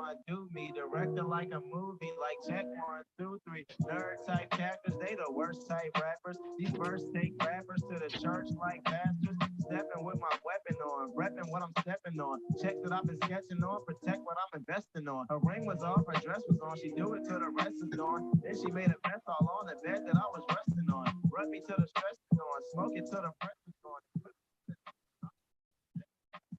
one, do me. Directed like a movie, like check 1, 2, 3. Nerd type chapters, they the worst type rappers. These verse take rappers to the church like pastors. Stepping with my weapon on, repping what I'm stepping on. Check that I've been sketching on, protect what I'm investing on. Her ring was off, her dress was on. She do it till the rest is on. Then she made a mess all on the bed that I was resting on. Rub me till the stress is on, smoke it till the press is on.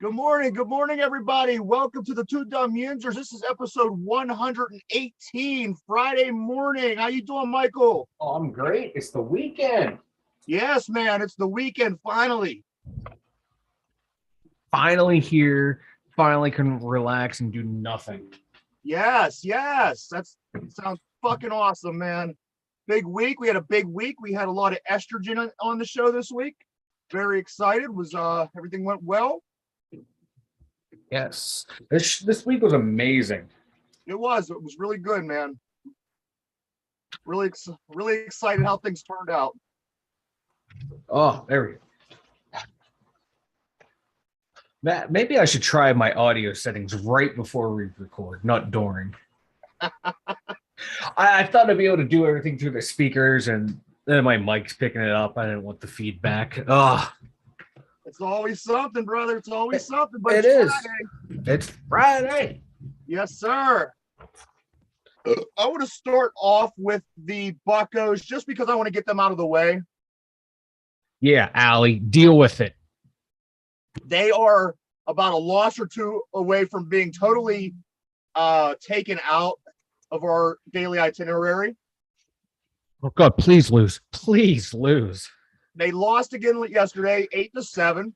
Good morning, everybody. Welcome to the Two Dum Yinzers. This is episode 118, Friday morning. How you doing, Michael? Oh, I'm great. It's the weekend. Yes, man. It's the weekend, finally. Finally here. Finally can relax and do nothing. Yes. That sounds fucking awesome, man. Big week. We had a big week. We had a lot of estrogen on the show this week. Very excited. Everything went well? Yes. This week was amazing. It was really good, man. Really excited how things turned out. Oh, there we go. Matt, maybe I should try my audio settings right before we record, not during. I thought I'd be able to do everything through the speakers, and then my mic's picking it up. I didn't want the feedback. Oh, it's always something, brother. It's always something. But it is. It's Friday. Yes, sir. I want to start off with the Buccos just because I want to get them out of the way. Yeah, Allie, deal with it. They are about a loss or two away from being totally taken out of our daily itinerary. Oh, God, please lose. Please lose. They lost again yesterday, 8-7.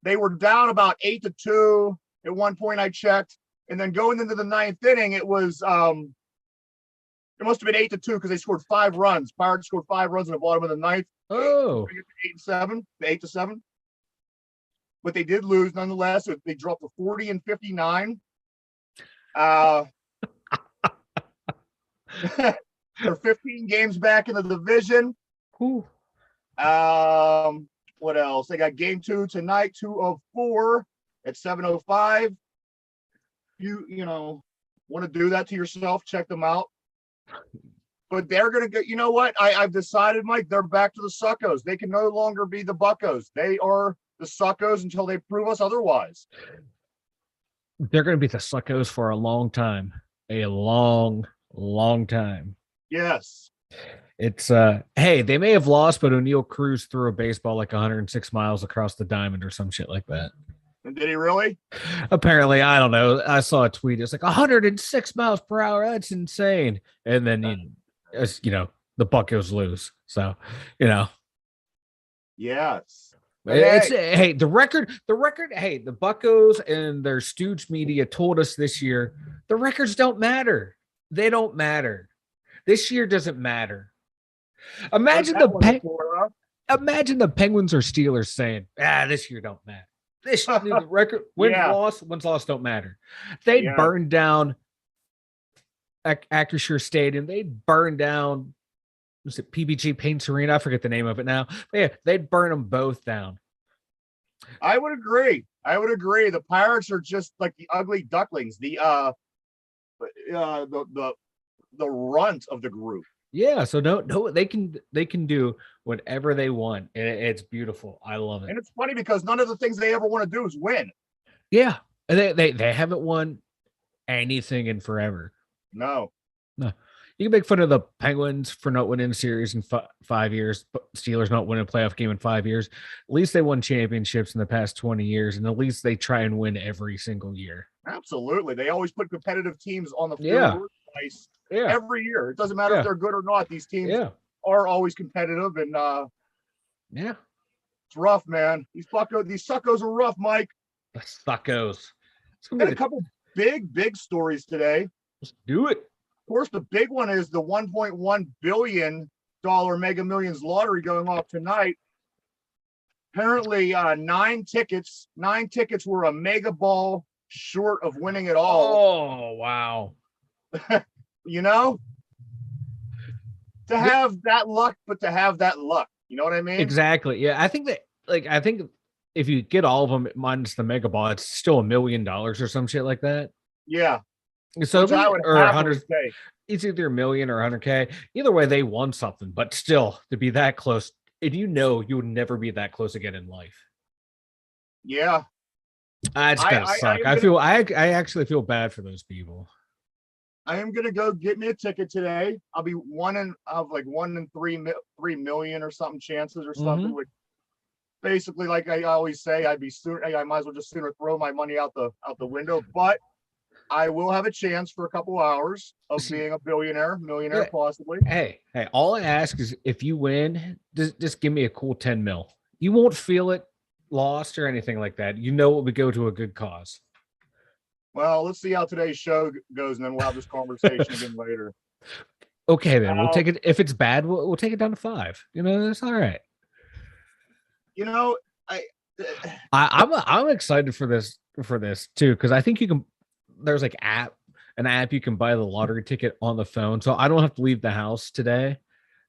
They were down about 8-2 at one point. I checked, and then going into the ninth inning, it was it must have been 8-2 because they scored 5 runs. Pirates scored 5 runs in the bottom of the ninth. Oh, 8-7, but they did lose nonetheless. They dropped to 40-59. They're 15 games back in the division. whew. What else? They got game 2 tonight, 2 of 4 at 7:05. You know, want to do that to yourself, check them out. But they're gonna get, you know what? I've decided, Mike, they're back to the Suckos. They can no longer be the Buccos. They are the Suckos until they prove us otherwise. They're going to be the Suckos for a long time. A long, long time. Yes. It's hey, they may have lost, but O'Neal Cruz threw a baseball like 106 miles across the diamond or some shit like that. And did he really? Apparently, I don't know. I saw a tweet. It's like 106 miles per hour. That's insane. And then you know, the Buccos lose. So, you know. Yes. It's hey, the record, hey, the Buccos and their stooge media told us this year the records don't matter. They don't matter. This year doesn't matter. Imagine the Penguins or Steelers saying, this year don't matter. This year, the record wins loss don't matter. They'd burn down Acrisure Stadium. They'd burn down, was it PBG Paints Arena? I forget the name of it now. But yeah, they'd burn them both down. I would agree. The Pirates are just like the ugly ducklings, the runt of the group. Yeah, so no, they can do whatever they want. It's beautiful. I love it. And it's funny because none of the things they ever want to do is win. Yeah, they haven't won anything in forever. No. You can make fun of the Penguins for not winning a series in 5 years, but Steelers not winning a playoff game in 5 years. At least they won championships in the past 20 years, and at least they try and win every single year. Absolutely. They always put competitive teams on the field every year. It doesn't matter if they're good or not. These teams are always competitive, and it's rough, man. These Suckos are rough, Mike. The Suckos. We got a couple big stories today. Let's do it. Of course, the big one is the $1.1 billion Mega Millions lottery going off tonight. Apparently, 9 tickets were a mega ball short of winning it all. Oh, wow. You know, to have that luck, but to have that luck, you know what I mean? Exactly. Yeah, I think if you get all of them minus the mega ball, it's still $1 million or some shit like that. Yeah. So which I would or happily 100. take. It's either a million or 100K. Either way, they won something. But still, to be that close, and you would never be that close again in life. Yeah, It's gotta suck. I actually feel bad for those people. I am gonna go get me a ticket today. I'll be one in 3 million or something chances or something. Which basically, like I always say, I might as well just sooner throw my money out the window. But I will have a chance for a couple hours of being a millionaire, possibly. Hey, all I ask is if you win, just give me a cool 10 mil. You won't feel it lost or anything like that. You know it would go to a good cause. Well, let's see how today's show goes, and then we'll have this conversation again later. Okay, then we'll take it. If it's bad, we'll take it down to 5. That's all right. I'm excited for this too, because I think you can. There's like an app you can buy the lottery ticket on the phone, so I don't have to leave the house today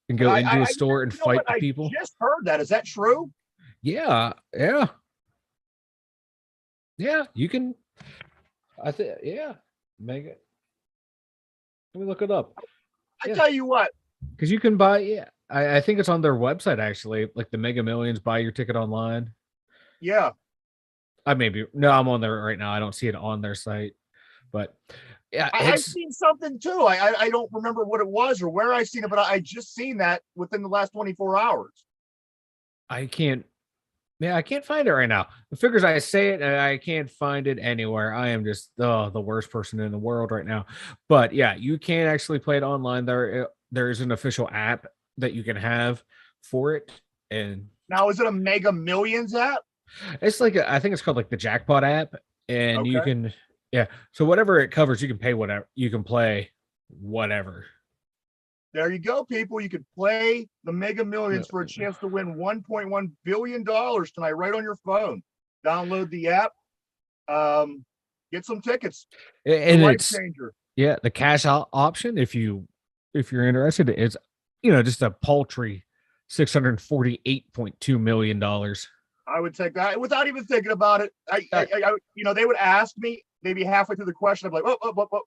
and go into a store and fight the people. I just heard that. Is that true? Yeah. You can. I think. Yeah, make it. Let me look it up. I tell you what, because you can buy. Yeah, I think it's on their website actually. Like the Mega Millions, buy your ticket online. Yeah. I'm on there right now. I don't see it on their site, but yeah, I've seen something too. I don't remember what it was or where I seen it, but I just seen that within the last 24 hours. I can't find it right now. The figures I say it, and I can't find it anywhere. I am just the worst person in the world right now. But yeah, you can actually play it online. There's an official app that you can have for it. And now, is it a Mega Millions app? It's like I think it's called like the jackpot app, and you can so whatever it covers, you can pay whatever, you can play whatever. There you go, people. You could play the Mega Millions for a chance to win $1.1 billion tonight, right on your phone. Download the app, get some tickets. And life it's changer. Yeah, the cash out option, if you're interested, is just a paltry $648.2 million. I would take that without even thinking about it. I they would ask me maybe halfway through the question. I'm like, oh.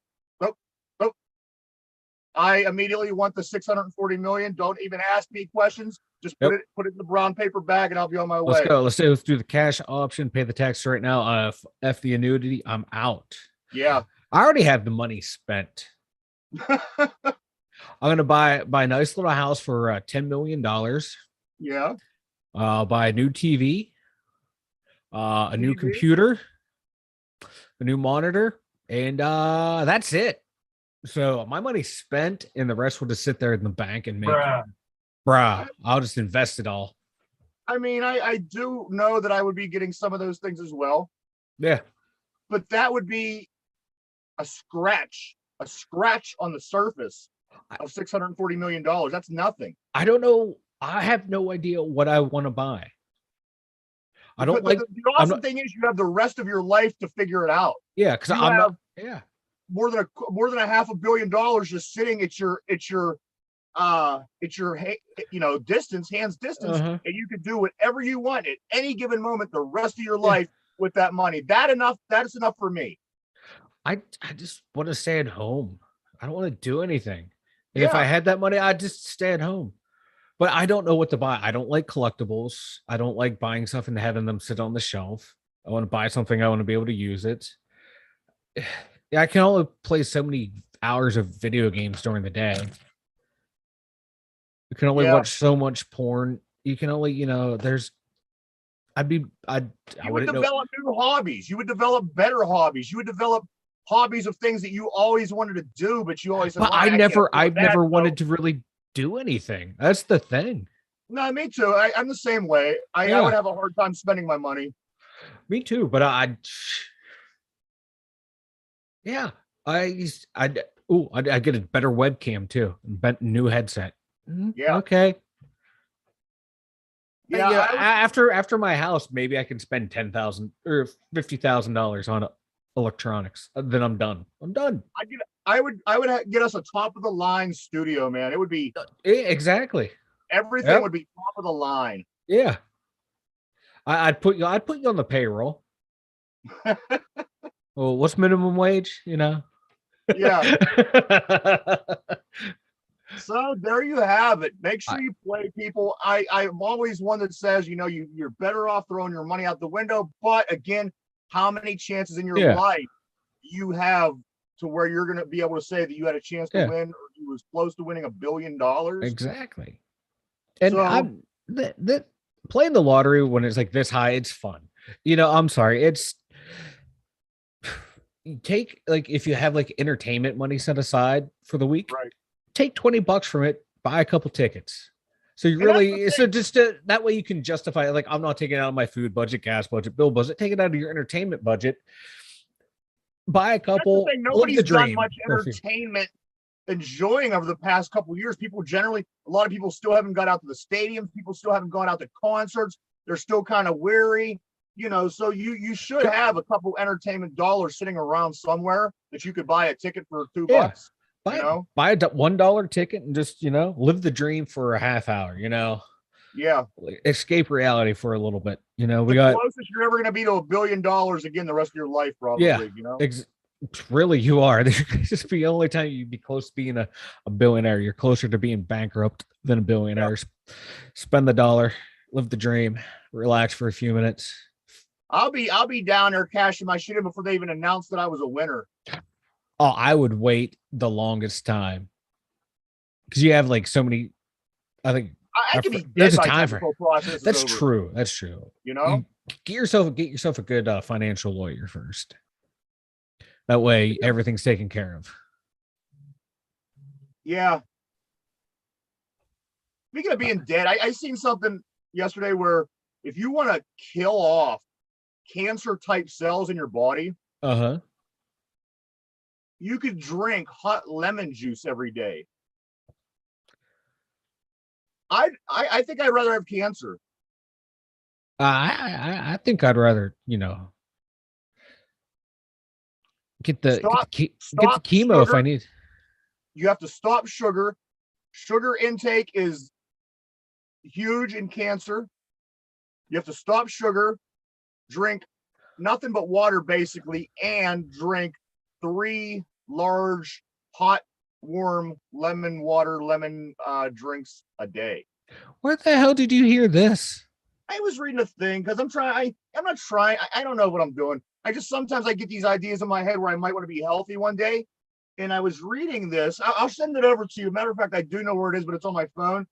I immediately want the 640 million. Don't even ask me questions. Just put it in the brown paper bag, and I'll be on my way. Let's go. Let's do the cash option. Pay the tax right now. F the annuity. I'm out. Yeah, I already have the money spent. I'm gonna buy a nice little house for $10 million. Yeah. Buy a new TV, a new computer, a new monitor, and that's it. So my money's spent, and the rest will just sit there in the bank and make. I'll just invest it all. I mean, I do know that I would be getting some of those things as well. Yeah, but that would be a scratch on the surface of $640 million. That's nothing. I don't know. I have no idea what I want to buy. The awesome thing is you have the rest of your life to figure it out. Yeah, because I'm not. Yeah. More than a $500 million just sitting at your distance, and you could do whatever you want at any given moment the rest of your life with that money. That is enough for me. I just want to stay at home. I don't want to do anything. And if I had that money, I'd just stay at home. But I don't know what to buy. I don't like collectibles. I don't like buying stuff and having them sit on the shelf. I want to buy something. I want to be able to use it. Yeah, I can only play so many hours of video games during the day. You can only watch so much porn. You can only, you would develop new hobbies. You would develop better hobbies. You would develop hobbies of things that you always wanted to do, but you always said, but I've never wanted to really do anything. That's the thing. No, me too. I'm the same way. I would have a hard time spending my money. Me too, but I'd get a better webcam too. New headset. Yeah. Okay. Yeah. After my house, maybe I can spend $10,000 or $50,000 on electronics. Then I'm done. I would get us a top of the line studio, man. It would be exactly. Everything would be top of the line. Yeah. I'd put you on the payroll. Well, what's minimum wage? Yeah. So there you have it. Make sure you play, people. I'm always one that says, you know, you're better off throwing your money out the window. But again, how many chances in your life you have to where you're going to be able to say that you had a chance to win, or you was close to winning $1 billion? Exactly. And so, I'm that playing the lottery when it's like this high, it's fun. You know, I'm sorry. It's take like if you have like entertainment money set aside for the week, right. Take $20 from it, buy a couple tickets. So you really, so just that way you can justify it. Like, I'm not taking it out of my food budget, gas budget, bill budget, take it out of your entertainment budget. Buy a couple. Nobody's done much entertainment enjoying over the past couple of years. People generally, a lot of people still haven't got out to the stadiums. People still haven't gone out to concerts. They're still kind of weary, you know. So you should have a couple entertainment dollars sitting around somewhere that you could buy a ticket for $2. Buy a $1 ticket and just, you know, live the dream for a half hour, you know. Yeah. Escape reality for a little bit. You know, we got closest you're ever going to be to $1 billion again the rest of your life, probably. Yeah, you know. Really, you are. This is just the only time you'd be close to being a billionaire. You're closer to being bankrupt than a billionaire. Yeah. Spend the dollar, live the dream, relax for a few minutes. I'll be down there cashing my shit in before they even announced that I was a winner. Oh, I would wait the longest time because you have like so many. I think I can be dead there's a by time for process. That's true. That's true. You know, get yourself a good financial lawyer first. That way, everything's taken care of. Yeah. Speaking of being dead, I seen something yesterday where if you want to kill off cancer type cells in your body, you could drink hot lemon juice every day. I think I'd rather have cancer. I think I'd rather, you know, get the chemo sugar. If I need. You have to stop sugar. Sugar intake is huge in cancer. You have to stop sugar, drink nothing but water basically, and drink 3 large hot warm lemon drinks a day. Where the hell did you hear this? I was reading a thing because I'm not trying. I don't know what I'm doing. Sometimes I get these ideas in my head where I might want to be healthy one day. And I was reading this. I'll send it over to you. Matter of fact, I do know where it is, but it's on my phone.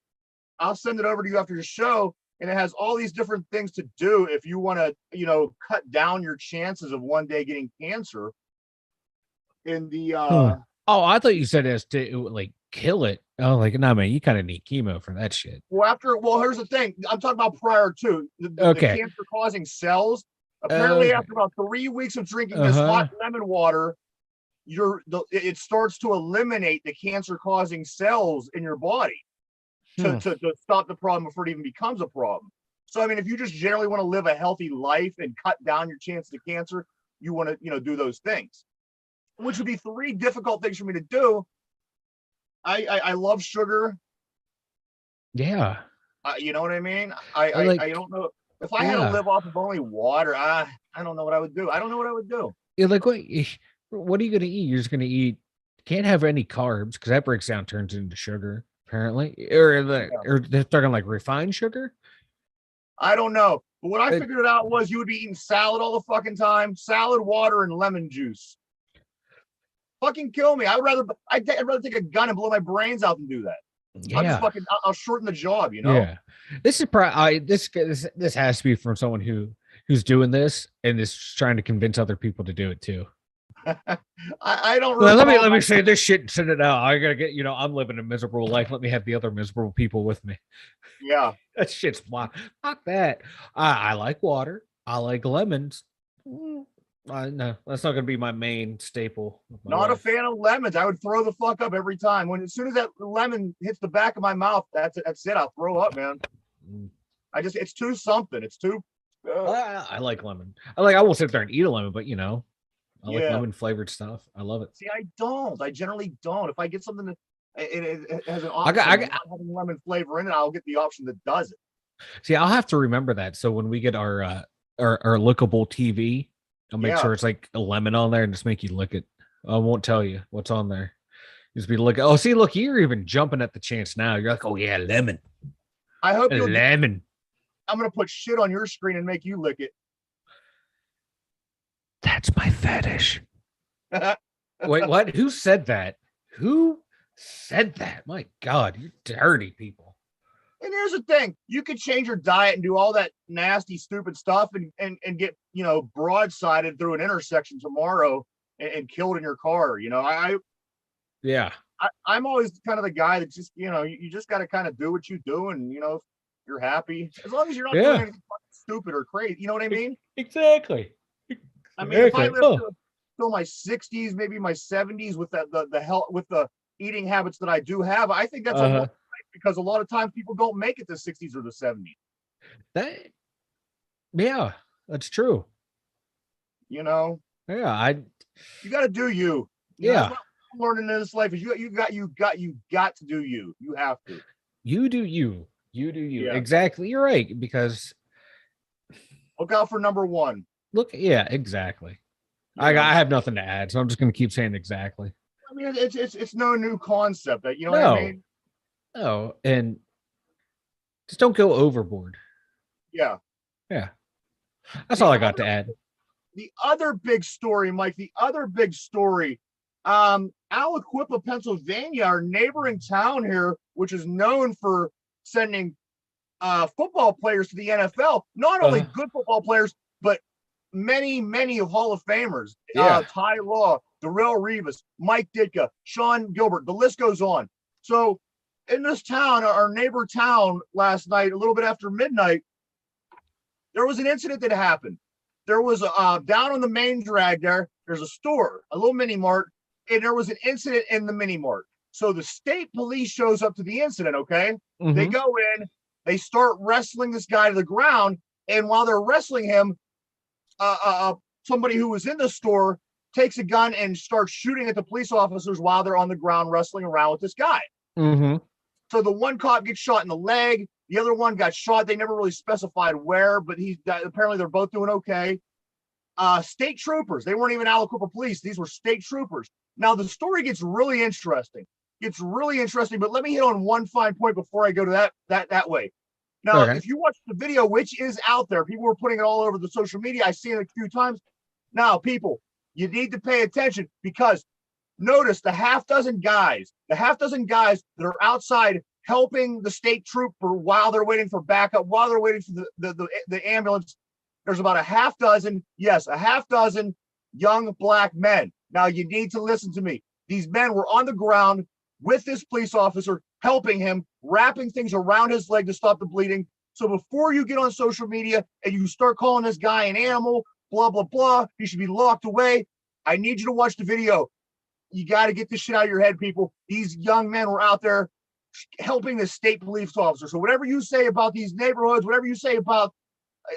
I'll send it over to you after the show. And it has all these different things to do if you want to, you know, cut down your chances of one day getting cancer. In the oh, I thought you said it to like kill it. Oh, like no, man, you kind of need chemo for that shit. Well, here's the thing. I'm talking about prior to the cancer causing cells. Apparently, after about 3 weeks of drinking this hot lemon water, it starts to eliminate the cancer causing cells in your body to stop the problem before it even becomes a problem. So, I mean, if you just generally want to live a healthy life and cut down your chances of cancer, you want to, you know, do those things, which would be 3 difficult things for me to do. I love sugar. Yeah. You know what I mean? I don't know. If I had to live off of only water, I don't know what I would do. I don't know what I would do. You're like, what are you going to eat? You're just going to eat, can't have any carbs because that breaks down, turns into sugar, apparently. Or they're talking like refined sugar? I don't know. But what I figured it out was you would be eating salad all the fucking time, salad, water, and lemon juice. Fucking kill me. I'd rather take a gun and blow my brains out than do that. Yeah. I'll shorten the job, you know? Yeah. This is probably this has to be from someone who's doing this and is trying to convince other people to do it too. I don't really let me say this shit and send it out. I gotta get, you know, I'm living a miserable life. Let me have the other miserable people with me. Yeah. That shit's wild. Fuck that. I like water. I like lemons. No, that's not gonna be my main staple. Not a fan of lemons. I would throw the fuck up every time. As soon as that lemon hits the back of my mouth, that's it. I'll throw up, man. It's too something. It's too. I like lemon. I won't sit there and eat a lemon, but you know, I like lemon flavored stuff. I love it. See, I don't. I generally don't. If I get something that it has an option having lemon flavor in it, I'll get the option that does it. See, I'll have to remember that. So when we get our lookable TV, I'll make sure it's like a lemon on there and just make you lick it. I won't tell you what's on there. Just be looking. Oh, see, look, you're even jumping at the chance now. You're like, oh yeah, lemon, I hope you'll. lemon. I'm gonna put shit on your screen and make you lick it. That's my fetish. Wait, what? Who said that? Who said that? My God, you're dirty people. And here's the thing: you could change your diet and do all that nasty, stupid stuff, and get broadsided through an intersection tomorrow and killed in your car. Yeah. I'm always kind of the guy that just you just got to kind of do what you do, and if you're happy, as long as you're not doing anything stupid or crazy. You know what I mean? Exactly. I mean, if I live till my 60s, maybe my 70s with the health, with the eating habits that I do have, I think that's a because a lot of times people don't make it to 60s or the 70s. Yeah, that's true. Yeah, you got to do you. Yeah. I'm learning in this life is you got to do you. You have to. You do you. You do you. Yeah. Exactly. You're right. Because look out for number one. Yeah, exactly. I have nothing to add, so I'm just going to keep saying exactly. I mean, it's no new concept. That what I mean? No, and just don't go overboard. Yeah. Yeah. That's all I got to add. The other big story, Mike, Aliquippa, Pennsylvania, our neighboring town here, which is known for sending football players to the NFL, not only good football players, but many Hall of Famers. Yeah. Ty Law, Darrell Revis, Mike Ditka, Sean Gilbert, the list goes on. So in this town, our neighbor town, last night, a little bit after midnight, there was an incident that happened. There was down on the main drag there's a store, a little mini mart, and there was an incident in the mini mart. So the state police shows up to the incident, okay? Mm-hmm. They go in, they start wrestling this guy to the ground, and while they're wrestling him, somebody who was in the store takes a gun and starts shooting at the police officers while they're on the ground wrestling around with this guy. Mm-hmm. So the one cop gets shot in the leg. The other one got shot. They never really specified where, but apparently they're both doing okay. State troopers. They weren't even Aliquippa police. These were state troopers. Now the story gets really interesting. But let me hit on one fine point before I go to that way. Now, if you watch the video, which is out there, people were putting it all over the social media. I've seen it a few times. Now, people, you need to pay attention because notice the half dozen guys that are outside helping the state trooper while they're waiting for backup, while they're waiting for the ambulance. There's about a half dozen young black men. Now, you need to listen to me. These men were on the ground with this police officer, helping him, wrapping things around his leg to stop the bleeding. So before you get on social media and you start calling this guy an animal, blah, blah, blah, he should be locked away, I need you to watch the video. You got to get this shit out of your head, people. These young men were out there helping the state police officer. So whatever you say about these neighborhoods, whatever you say about,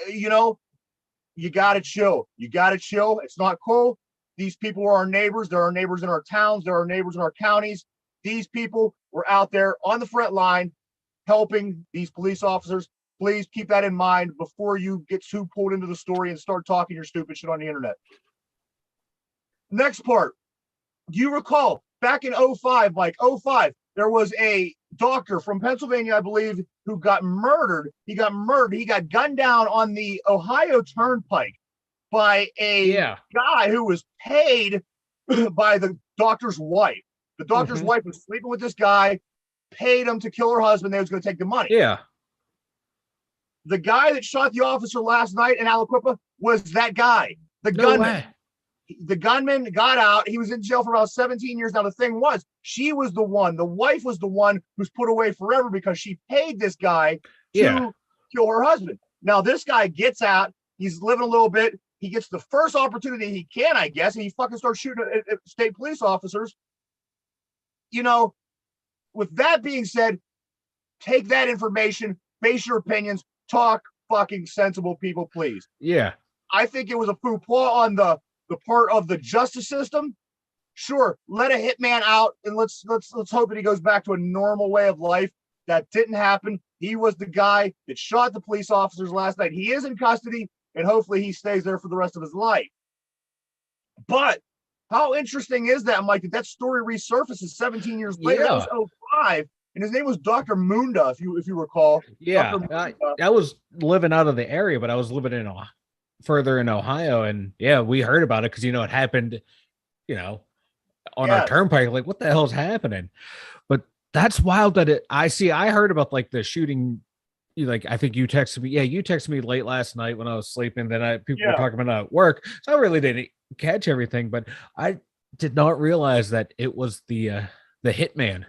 you got to chill. It's not cool. These people are our neighbors. They're our neighbors in our towns. They're our neighbors in our counties. These people were out there on the front line helping these police officers. Please keep that in mind before you get too pulled into the story and start talking your stupid shit on the internet. Next part. Do you recall back in 05, Mike, there was a doctor from Pennsylvania, I believe, who got murdered. He got gunned down on the Ohio Turnpike by a guy who was paid by the doctor's wife. The doctor's wife was sleeping with this guy, paid him to kill her husband. They was going to take the money. Yeah. The guy that shot the officer last night in Aliquippa was that guy, the gunman. The gunman got out. He was in jail for about 17 years. Now, the thing was, the wife was the one who's put away forever because she paid this guy to kill her husband. Now, this guy gets out. He's living a little bit. He gets the first opportunity he can, I guess, and he fucking starts shooting at state police officers. With that being said, take that information, base your opinions, talk fucking sensible, people, please. Yeah. I think it was a faux pas on the part of the justice system. Sure, let a hitman out and let's hope that he goes back to a normal way of life. That didn't happen. He was the guy that shot the police officers last night. He is in custody, and hopefully he stays there for the rest of his life. But How interesting is that? I'm like, that story resurfaces 17 years later. That was 05, and his name was Dr. Munda, if you recall. Yeah, Dr. I was living out of the area, but I was living in further in Ohio, and yeah, we heard about it because it happened, on our turnpike. Like, what the hell's happening? But that's wild that I heard about like the shooting. Like, I think you texted me. Yeah, you texted me late last night when I was sleeping. Then people were talking about it at work, so I really didn't catch everything. But I did not realize that it was the hitman.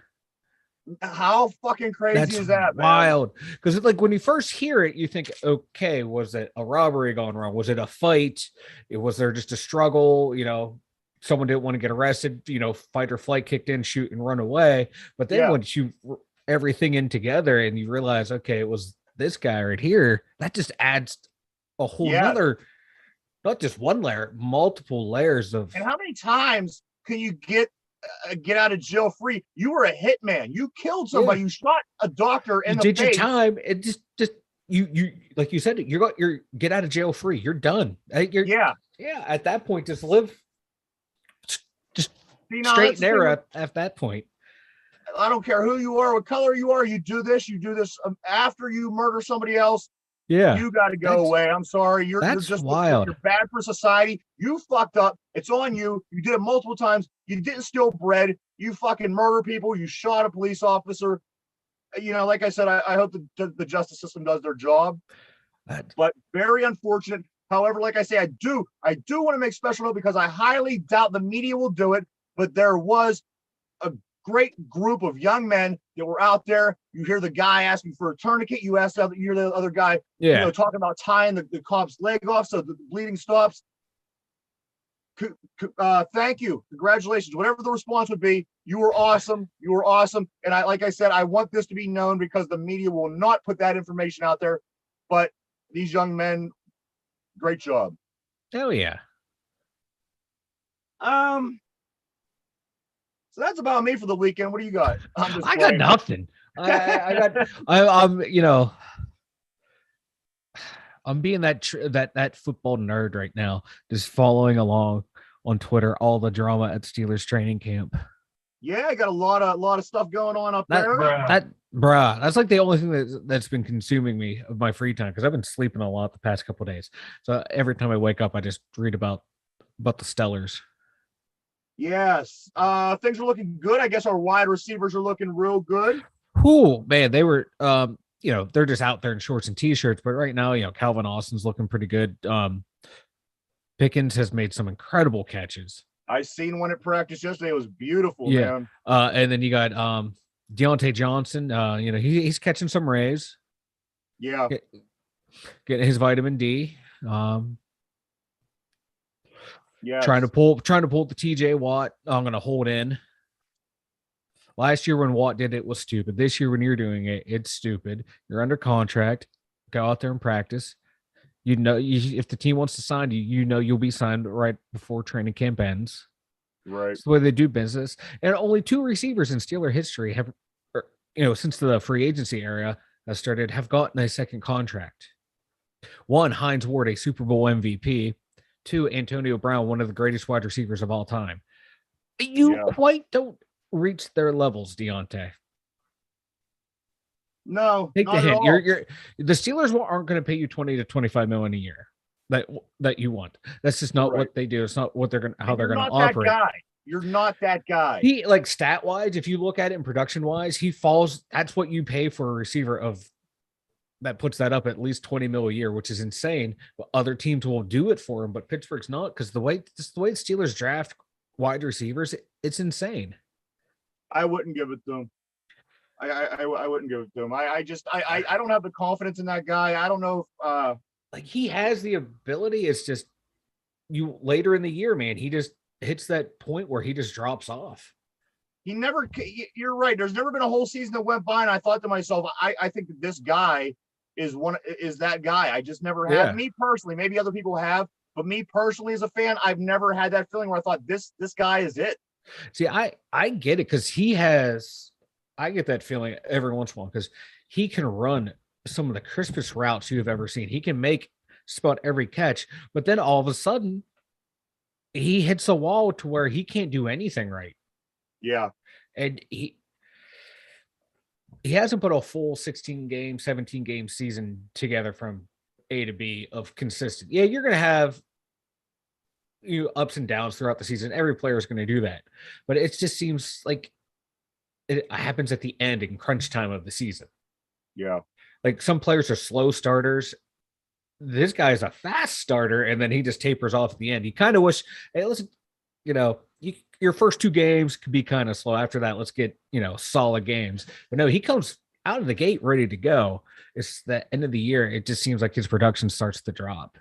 How fucking crazy is that, man? Wild. Because like when you first hear it, you think, okay, was it a robbery gone wrong? Was it a fight? Was there just a struggle? Someone didn't want to get arrested, fight or flight kicked in, shoot and run away. But then once you everything in together and you realize, okay, it was this guy right here, that just adds a whole nother, not just one layer, multiple layers of. And how many times can you get out of jail free? You were a hitman. You killed somebody. You shot a doctor in the face. Did your time. It just you like you said, you're get out of jail free. You're done. Yeah. At that point, just live straight and narrow at that point. I don't care who you are, what color you are. You do this after you murder somebody else. Yeah, you got to go away. I'm sorry. You're just wild. You're bad for society. You fucked up. It's on you. You did it multiple times. You didn't steal bread. You fucking murder people. You shot a police officer. Like I said, I hope the justice system does their job. But very unfortunate. However, like I say, I do want to make special note because I highly doubt the media will do it. But there was a great group of young men that were out there. You hear the guy asking for a tourniquet. You hear the other guy, talking about tying the cop's leg off so the bleeding stops. Thank you. Congratulations. Whatever the response would be, you were awesome. You were awesome. And like I said, I want this to be known because the media will not put that information out there. But these young men, great job. Hell yeah. So that's about me for the weekend. What do you got? I got nothing. I'm being that football nerd right now, just following along on Twitter, all the drama at Steelers training camp. Yeah, I got a lot of stuff going on up there. That's like the only thing that's been consuming me of my free time because I've been sleeping a lot the past couple of days. So every time I wake up, I just read about the Steelers. Yes. Things are looking good. I guess our wide receivers are looking real good. Cool, man. They were, they're just out there in shorts and t-shirts, but right now, Calvin Austin's looking pretty good. Pickens has made some incredible catches. I seen one at practice yesterday. It was beautiful, man. And then you got Deontay Johnson. He's catching some rays. Yeah. Getting his vitamin D. Yeah, trying to pull the TJ Watt. I'm gonna hold in. Last year when Watt did it was stupid. This year when you're doing it, it's stupid. You're under contract. Go out there and practice. If the team wants to sign you, you'll be signed right before training camp ends. Right. It's the way they do business. And only 2 receivers in Steeler history have, since the free agency era started, have gotten a second contract. 1, Hines Ward, a Super Bowl MVP. 2, Antonio Brown, one of the greatest wide receivers of all time. You quite don't reach their levels, Deontay. No, take the hint. The Steelers aren't going to pay you $20 to $25 million a year that you want. That's just not what they do. It's not what they're going how they're going to operate. You're not that guy. He, like, stat wise, if you look at it in production wise, he falls. That's what you pay for a receiver of. That puts that up at least $20 million a year, which is insane. But other teams will do it for him, but Pittsburgh's not, because the way Steelers draft wide receivers, it's insane. I wouldn't give it to him. I wouldn't give it to him. I don't have the confidence in that guy. I don't know if like he has the ability. It's just you later in the year, man. He just hits that point where he just drops off. You're right. There's never been a whole season that went by, and I thought to myself, I think that this guy is that guy. I just never had. Me personally, maybe other people have, but me personally as a fan, I've never had that feeling where I thought this guy is it. See, I get it because I get that feeling every once in a while because he can run some of the crispest routes you have ever seen. He can make just about every catch, but then all of a sudden he hits a wall to where he can't do anything right. Yeah. And he hasn't put a full 16 game, 17 game season together from A to B of consistent. Yeah, you're going to have ups and downs throughout the season. Every player is going to do that. But it just seems like it happens at the end in crunch time of the season. Yeah. Like some players are slow starters. This guy is a fast starter, and then he just tapers off at the end. You kind of wish, hey, listen, your first 2 games could be kind of slow. After that, let's get, solid games. But no, he comes out of the gate ready to go. It's the end of the year. It just seems like his production starts to drop.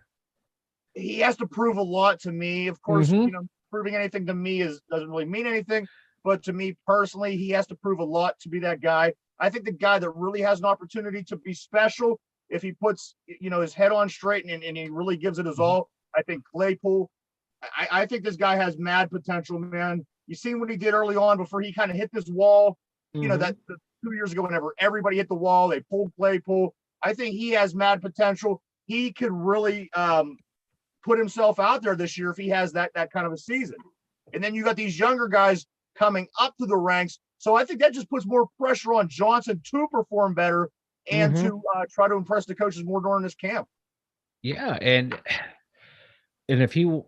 He has to prove a lot to me. Of course, proving anything to me doesn't really mean anything. But to me personally, he has to prove a lot to be that guy. I think the guy that really has an opportunity to be special, if he puts, his head on straight and he really gives it his all, I think Claypool. I think this guy has mad potential, man. You seen what he did early on before he kind of hit this wall, that 2 years ago, whenever everybody hit the wall, they pulled Claypool. I think he has mad potential. He could really put himself out there this year if he has that kind of a season. And then you got these younger guys coming up to the ranks. So I think that just puts more pressure on Johnson to perform better and to try to impress the coaches more during this camp. Yeah, and if he,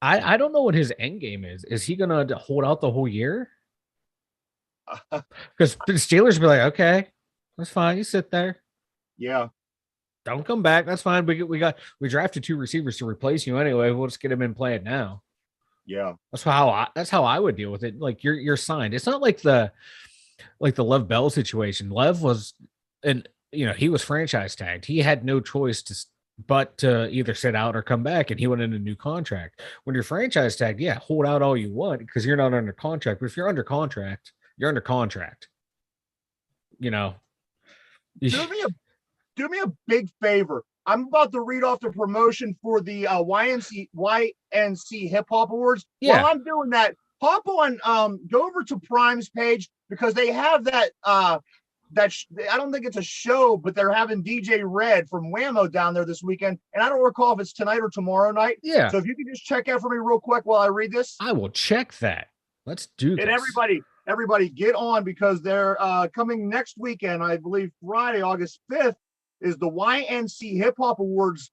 I don't know what his end game is. Is he going to hold out the whole year? Because the Steelers will be like, okay, that's fine. You sit there. Yeah. Don't come back. That's fine. We drafted 2 receivers to replace you anyway. We'll just get them in playing now. Yeah. That's how I would deal with it. Like you're signed. It's not like the Lev Bell situation. Lev was, and he was franchise tagged. He had no choice but to either sit out or come back, and he went in a new contract. When you're franchise tagged, yeah, hold out all you want because you're not under contract. But if you're under contract, you're under contract. Do me a big favor. I'm about to read off the promotion for the YNC Hip Hop Awards. Yeah. While I'm doing that, hop on, go over to Prime's page because they have that. I don't think it's a show, but they're having DJ Red from Whammo down there this weekend, and I don't recall if it's tonight or tomorrow night. Yeah. So if you can just check out for me real quick while I read this, I will check that. Let's do this. And everybody get on because they're coming next weekend. I believe Friday, August 5th. Is the YNC Hip Hop Awards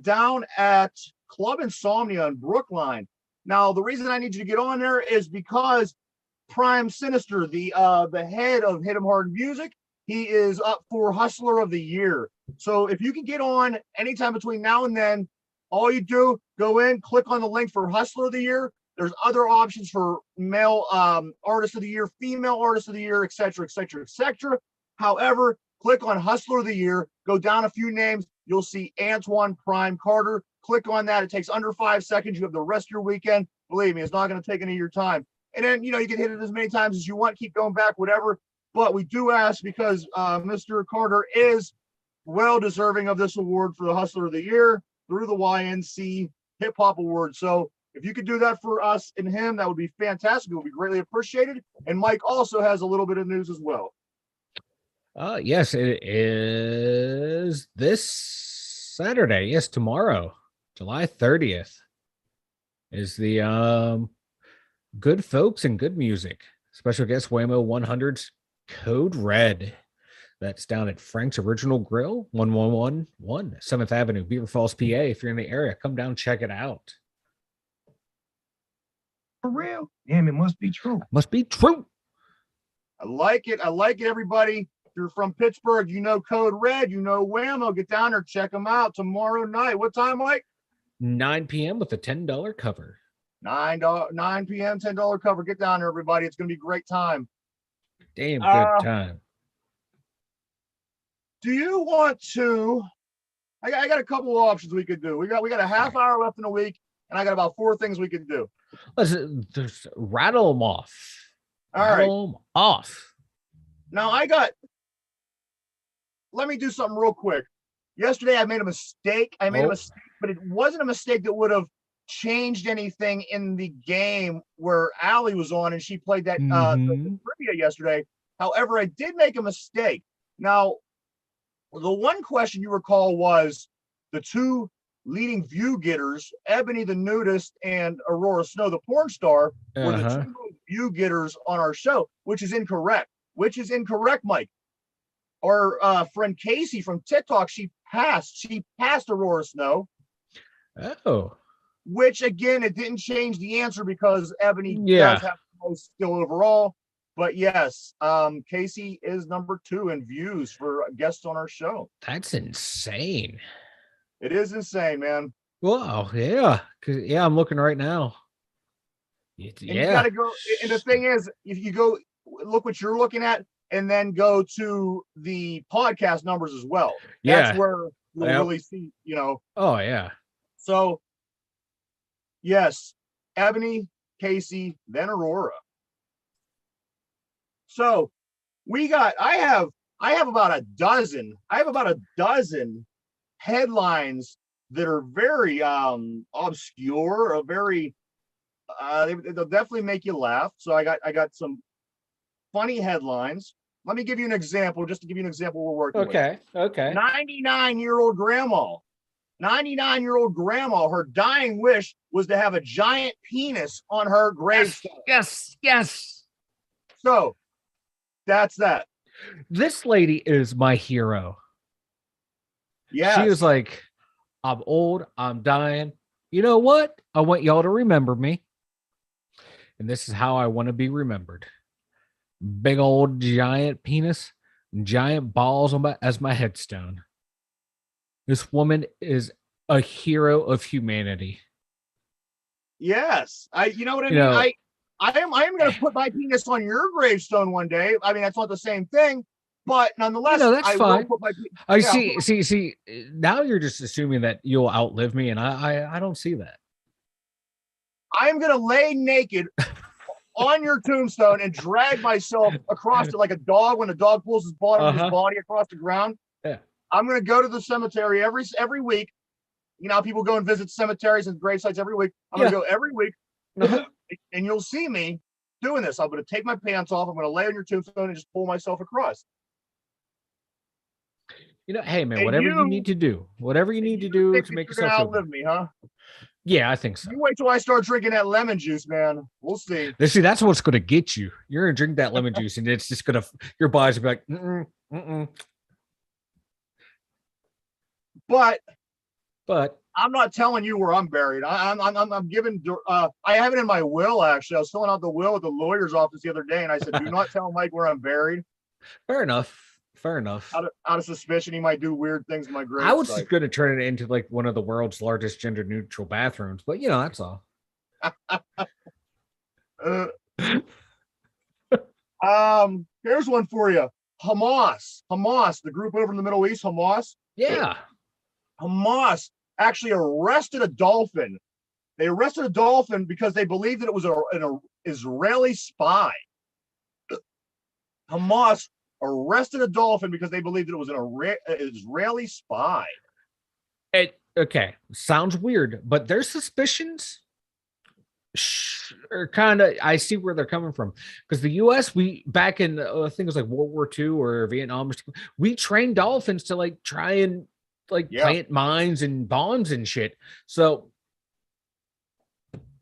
down at Club Insomnia in Brookline. Now, the reason I need you to get on there is because Prime Sinister, the head of Hit 'em Hard Music, he is up for Hustler of the Year. So if you can get on anytime between now and then, all you do, go in, click on the link for Hustler of the Year. There's other options for male artist of the year, female artist of the year, et cetera, et cetera, et cetera. However, click on Hustler of the Year, go down a few names. You'll see Antoine Prime Carter. Click on that. It takes under 5 seconds. You have the rest of your weekend. Believe me, it's not going to take any of your time. And then, you can hit it as many times as you want. Keep going back, whatever. But we do ask because Mr. Carter is well deserving of this award for the Hustler of the Year through the YNC Hip Hop Award. So if you could do that for us and him, that would be fantastic. It would be greatly appreciated. And Mike also has a little bit of news as well. Yes, it is this Saturday. Yes, tomorrow, July 30th, is the Good Folks and Good Music. Special guest Whammo 100's Code Red. That's down at Frank's Original Grill, 1111 7th Avenue, Beaver Falls, PA. If you're in the area, come down, check it out. For real? Damn, it must be true. Must be true. I like it, everybody. If you're from Pittsburgh, Code Red, Whammo. Get down there, check them out tomorrow night. What time, Mike? 9 p.m. with a $10 cover. 9 p.m., $10 cover. Get down there, everybody. It's going to be a great time. Damn good time. Do you want to? I got a couple of options we could do. We got a half hour left in the week, and I got about 4 things we could do. Let's just rattle them off. Rattle them off. Now let me do something real quick. Yesterday I made a mistake. But it wasn't a mistake that would have changed anything in the game where Allie was on and she played that the trivia yesterday. However, I did make a mistake. Now, the one question you recall was the 2 leading view getters, Ebony the nudist and Aurora Snow the porn star, were the Uh-huh. two view getters on our show, which is incorrect. Which is incorrect, Mike. Our friend Casey from TikTok, she passed Aurora Snow, Oh, which again, it didn't change the answer because Ebony Yeah. does have the most skill overall. But yes, Casey is number 2 in views for guests on our show. that's insane. It is insane, man. Wow. Yeah. Yeah, I'm looking right now. And Yeah. you got to go. And the thing is, if you go look what you're looking at, and then go to the podcast numbers as well. That's Yeah. where you'll Yep. really see, Oh, yeah. So, yes, Ebony, Casey, then Aurora. So I have about a dozen headlines that are very obscure, they'll definitely make you laugh. So I got some funny headlines. Let me give you an example, just to give you an example we're working with. Okay. 99-year-old grandma. 99-year-old grandma, her dying wish was to have a giant penis on her gravestone. Yes. So that's that. This lady is my hero. Yeah. She was like, I'm old, I'm dying. You know what? I want y'all to remember me. And this is how I want to be remembered. Big old giant penis, giant balls as my headstone. This woman is a hero of humanity. Yes. You know what I mean? know- I am going to put my penis on your gravestone one day. I mean, that's not the same thing, but nonetheless, that's I fine. will put my. I yeah, see. Now you're just assuming that you'll outlive me, and I don't see that. I am going to lay naked on your tombstone and drag myself across it like a dog when a dog pulls his bottom of his body across the ground. Yeah. I'm going to go to the cemetery every week. You know, people go and visit cemeteries and grave sites every week. I'm going to go every week, and you'll see me doing this. I'm going to take my pants off. I'm going to lay on your tombstone and just pull myself across. Hey man, And whatever you need to do to make yourself feel outlive me, huh? Yeah, I think so. You wait till I start drinking that lemon juice, man. We'll see. See, that's what's going to get you. You're going to drink that lemon juice, and it's just going to, your body's going to be like, But I'm not telling you where I'm buried. I'm giving. I have it in my will. Actually, I was filling out the will at the lawyer's office the other day, and I said, "Do not tell Mike where I'm buried." Fair enough. Out of suspicion, he might do weird things in my grave. I was just going to turn it into like one of the world's largest gender-neutral bathrooms, but that's all. Here's one for you. Hamas, the group over in the Middle East, Hamas. Yeah. Hamas actually arrested a dolphin. They arrested a dolphin because they believed that it was an Israeli spy. Hamas arrested a dolphin because they believed that it was an Israeli spy. Okay, sounds weird, but their suspicions are kind of, I see where they're coming from, because the U.S., we back in things like World War II or Vietnam, we trained dolphins to like try and plant mines and bombs and shit. So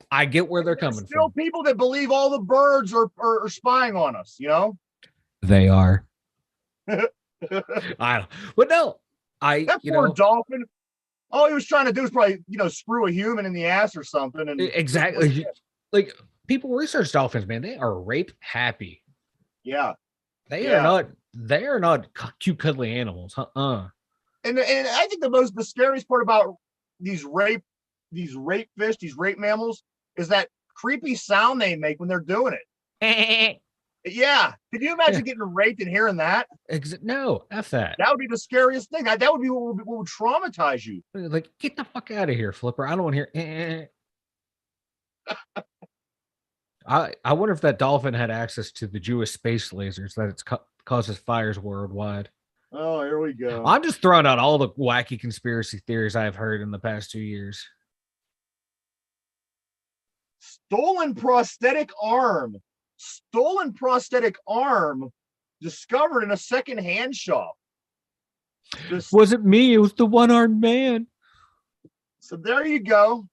I get where they're coming still from. People that believe all the birds are spying on us, They are. I don't. But no, that poor dolphin. All he was trying to do is probably, screw a human in the ass or something. And exactly. Like people research dolphins, man. They are rape happy. Yeah. They are not cute, cuddly animals. And I think the scariest part about these rape fish, these rape mammals, is that creepy sound they make when they're doing it. Yeah. Could you imagine getting raped and hearing that? No, F that. That would be the scariest thing. That would be what would traumatize you. Like, get the fuck out of here, Flipper. I don't want to hear. I wonder if that dolphin had access to the Jewish space lasers that it causes fires worldwide. Oh, here we go. I'm just throwing out all the wacky conspiracy theories I've heard in the past 2 years. Stolen prosthetic arm discovered in a second-hand shop. Was it me? It was the one-armed man. So there you go.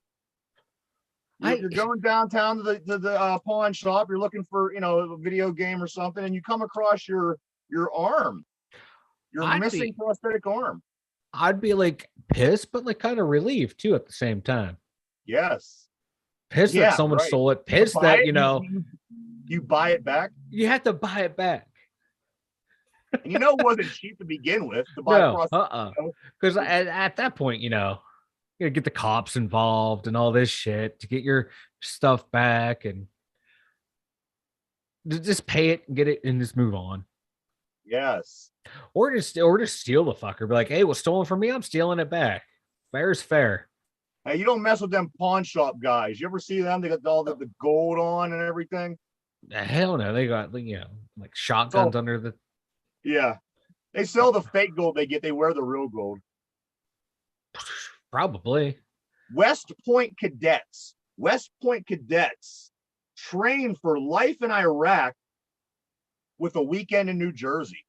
You're going downtown to the pawn shop. You're looking for, a video game or something, and you come across your arm, your missing prosthetic arm. I'd be like pissed, but like kind of relieved too at the same time. Yes. Pissed that someone stole it. Pissed that, you buy it back. You have to buy it back. And it wasn't cheap to begin with to buy because at that point, you get the cops involved and all this shit to get your stuff back, and just pay it and get it and just move on. Yes. Or just steal the fucker. Be like, hey, what's stolen from me? I'm stealing it back. Fair is fair. Hey, you don't mess with them pawn shop guys. You ever see them? They got all the gold on and everything. Hell no. They got like shotguns under the. Yeah. They sell the fake gold they get. They wear the real gold. Probably. West Point cadets train for life in Iraq with a weekend in New Jersey.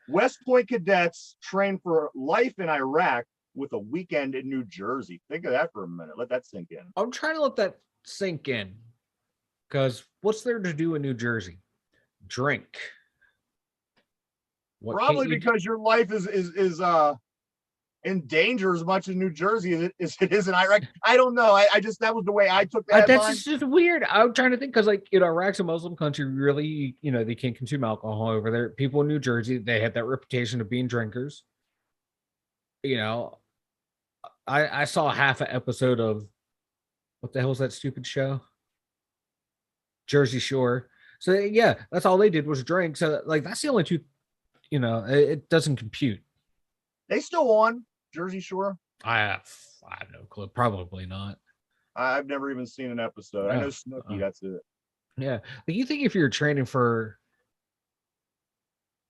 West Point cadets train for life in Iraq with a weekend in New Jersey. Think of that for a minute. Let that sink in. I'm trying to let that sink in. Because what's there to do in New Jersey? Drink. Probably because your life is in danger as much in New Jersey as it is in Iraq. I don't know. I just, that was the way I took that. That's just weird. I'm trying to think because, like, Iraq's a Muslim country. Really, they can't consume alcohol over there. People in New Jersey, they had that reputation of being drinkers. I saw half an episode of what the hell was that stupid show? Jersey Shore. So yeah, that's all they did was drink. So like that's the only two. It doesn't compute. They still on Jersey Shore? I have no clue. Probably not. I've never even seen an episode. I know Snooki. That's it. Yeah. Like you think if you're training for,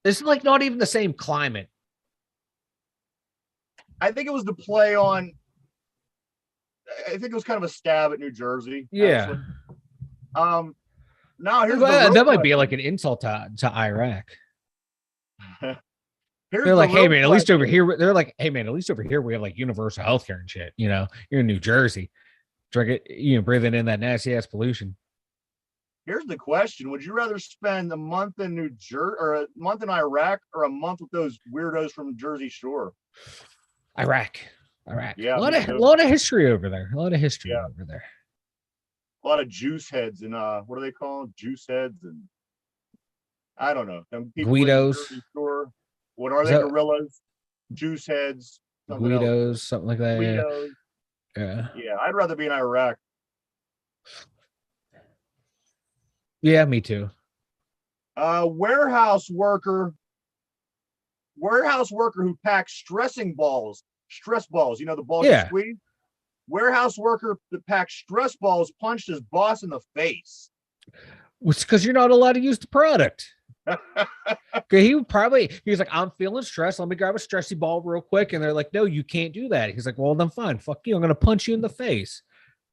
it's like not even the same climate. I think it was the play on. I think it was kind of a stab at New Jersey. Yeah. Actually. Now here's that might be like an insult to Iraq. They're like, hey man, at least over here. They're like, hey man, at least over here we have like universal healthcare and shit. You're in New Jersey, drink it, breathing in that nasty ass pollution. Here's the question: would you rather spend a month in New Jersey or a month in Iraq or a month with those weirdos from Jersey Shore? Iraq. Yeah, a lot of history over there. A lot of history over there. A lot of juice heads and what are they called? Juice heads and I don't know. Guidos. What are they? Gorillas, juice heads, Guidos, something like that. Guidos. Yeah. Yeah, I'd rather be in Iraq. Yeah, me too. Warehouse worker who packs stress balls, the balls you squeeze. Warehouse worker that packs stress balls punched his boss in the face. It's because you're not allowed to use the product. Okay, he was like, I'm feeling stressed. Let me grab a stressy ball real quick. And they're like, no, you can't do that. He's like, well, then fine. Fuck you. I'm going to punch you in the face.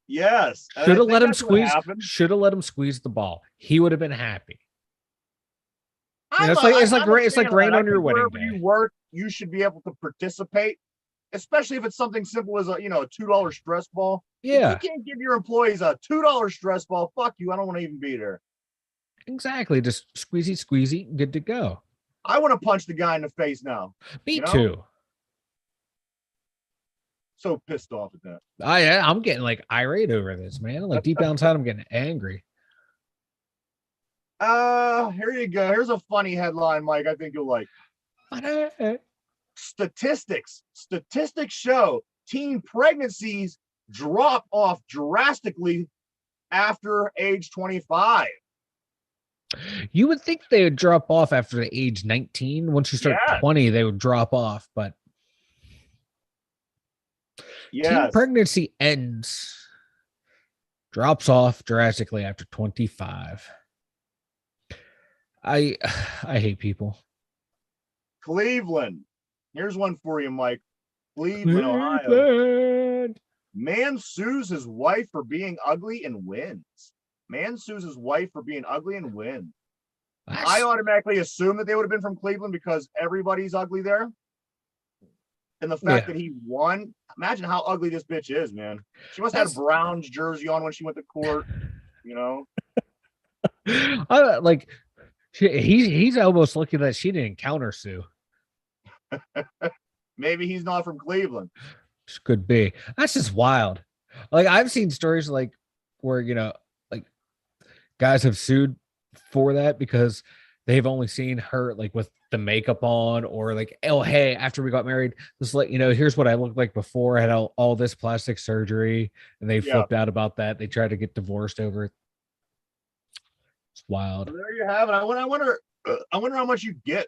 Yes. Should have let him squeeze. Should have let him squeeze the ball. He would have been happy. It's like rain on your wedding day. You work, you should be able to participate, especially if it's something simple as a $2 stress ball. Yeah. If you can't give your employees a $2 stress ball, fuck you. I don't want to even be there. Exactly. Just squeezy, good to go. I want to punch the guy in the face now. Me too. So pissed off at that. I'm getting like irate over this, man. Like deep down inside, I'm getting angry. Here you go. Here's a funny headline, Mike. I think you'll like. Statistics show teen pregnancies drop off drastically after age 25. You would think they would drop off after the age 19. Once you start 20, they would drop off, but teen pregnancy drops off drastically after 25. I hate people. Cleveland. Here's one for you, Mike. Cleveland, Ohio. Man sues his wife for being ugly and wins. I automatically assume that they would have been from Cleveland because everybody's ugly there. And the fact that he won, imagine how ugly this bitch is, man. She must have had a Browns jersey on when she went to court, you know? Like, he's almost looking that she didn't counter sue. Maybe he's not from Cleveland. This could be. That's just wild. Like, I've seen stories like where, like guys have sued for that because they've only seen her like with the makeup on, or like, oh, hey, after we got married, just let you know, here's what I looked like before I had all this plastic surgery, and they flipped out about that. They tried to get divorced over it. It's wild. Well, there you have it. I wonder how much you get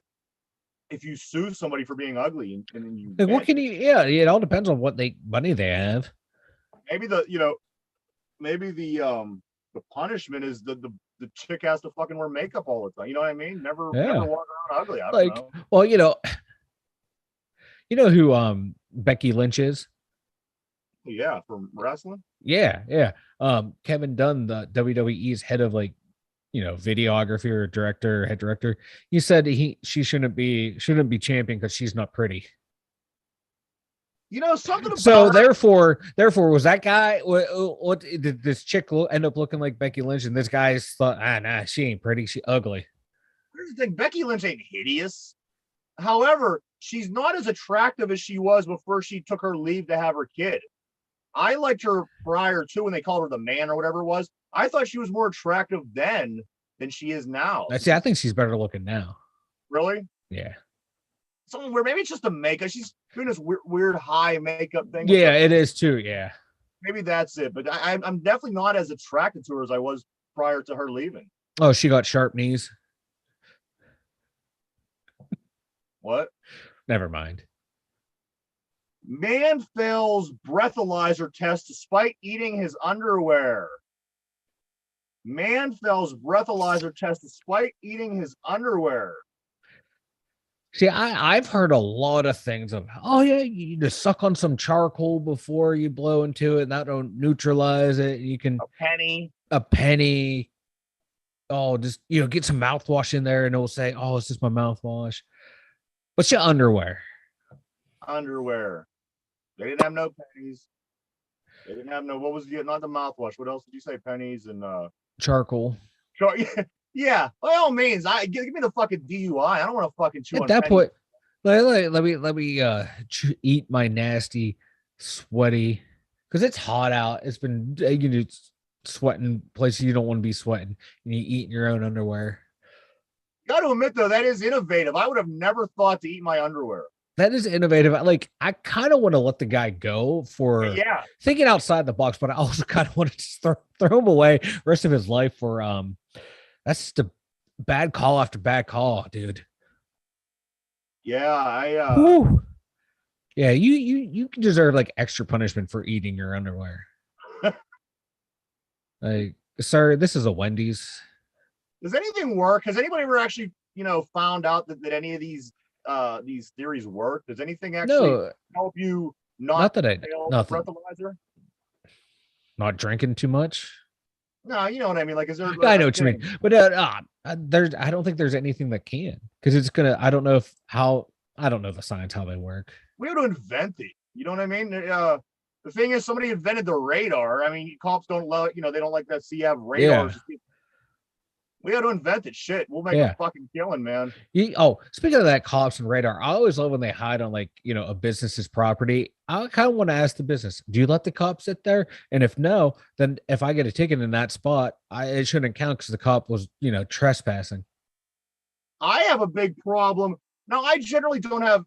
if you sue somebody for being ugly, and then you like, what can you? Yeah, it all depends on what money they have. Maybe the punishment is the chick has to fucking wear makeup all the time. You know what I mean? Never walk around ugly. I don't know. Well, you know who Becky Lynch is? Yeah, from wrestling. Yeah. Kevin Dunn, the WWE's head of like, videography or director, head director. He said she shouldn't be champion because she's not pretty. Something about so therefore was that guy, what did this chick end up looking like Becky Lynch, and this guy's thought, nah, she ain't pretty, she ugly. Here's the thing, Becky Lynch ain't hideous. However, she's not as attractive as she was before she took her leave to have her kid. I liked her prior to when they called her the man or whatever it was. I thought she was more attractive then than she is now. I think she's better looking now. Really? Yeah. Something where maybe it's just the makeup. She's doing this weird high makeup thing. Yeah, it is too. Yeah. Maybe that's it. But I'm definitely not as attracted to her as I was prior to her leaving. Oh, she got sharp knees. What? Never mind. Man fails breathalyzer test despite eating his underwear. Man fails breathalyzer test despite eating his underwear. See, I've heard a lot of things of, oh yeah, you just suck on some charcoal before you blow into it, and that'll neutralize it. You can a penny. Oh, just get some mouthwash in there, and it'll say, oh, it's just my mouthwash. What's your underwear? Underwear. They didn't have no pennies. They didn't have no. What was not the mouthwash? What else did you say? Pennies and charcoal. Yeah, by all means, give me the fucking DUI. I don't want to fucking chew. At that point, let me eat my nasty, sweaty, because it's hot out. It's been sweating places you don't want to be sweating, and you eat in your own underwear. Got to admit though, that is innovative. I would have never thought to eat my underwear. That is innovative. Like, I kind of want to let the guy go for thinking outside the box, but I also kind of want to just throw him away the rest of his life for that's just a bad call after bad call, dude. Yeah, yeah, you deserve like extra punishment for eating your underwear. Like, sir, this is a Wendy's. Does anything work? Has anybody ever actually, found out that any of these theories work? Does anything actually help you not breathalyzer? Not drinking too much? No, you know what I mean. Like, is there? I know what you mean, but I don't think there's anything that can, because it's gonna. I don't know the science how they work. We have to invent it. You know what I mean? The thing is, somebody invented the radar. I mean, cops don't love. They don't like that. See, you have radars. Yeah. We got to invent it. Shit, we'll make a fucking killing, man. Speaking of that, cops and radar, I always love when they hide on a business's property. I kind of want to ask the business, do you let the cops sit there? And if no, then if I get a ticket in that spot, it shouldn't count because the cop was, trespassing. I have a big problem. Now, I generally don't have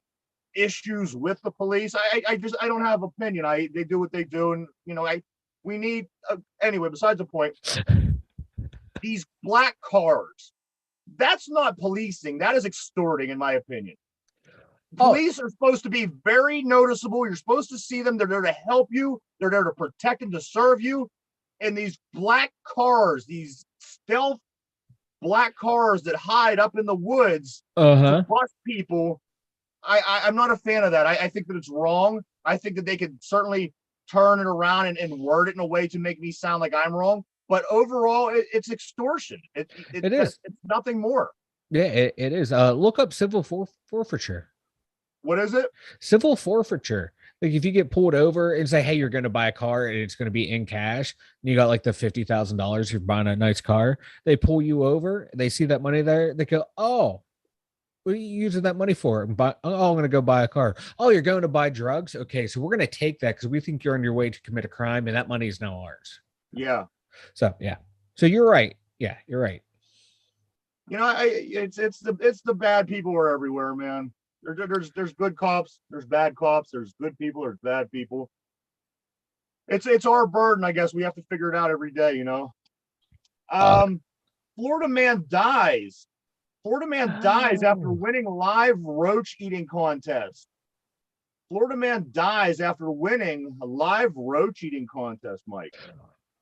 issues with the police. I don't have opinion. They do what they do, and we need anyway. Besides the point. These black cars, that's not policing. That is extorting, in my opinion. Police are supposed to be very noticeable. You're supposed to see them. They're there to help you. They're there to protect and to serve you. And these black cars, these stealth black cars that hide up in the woods to bust people, I'm not a fan of that. I think that it's wrong. I think that they could certainly turn it around and word it in a way to make me sound like I'm wrong. But overall, it's extortion. It is. It's nothing more. Yeah, it is. Look up civil forfeiture. What is it? Civil forfeiture. Like if you get pulled over and say, hey, you're going to buy a car and it's going to be in cash, and you got like the $50,000, you're buying a nice car, they pull you over, they see that money there, they go, oh, what are you using that money for? I'm going to go buy a car. Oh, you're going to buy drugs? Okay, so we're going to take that because we think you're on your way to commit a crime and that money is now ours. Yeah. So, yeah. So you're right. Yeah, you're right. You know, it's the bad people are everywhere, man. There's good cops, there's bad cops, there's good people, there's bad people. It's our burden, I guess. We have to figure it out every day, you know. Florida man dies. Florida man dies after winning live roach eating contest. Florida man dies after winning a live roach eating contest, Mike.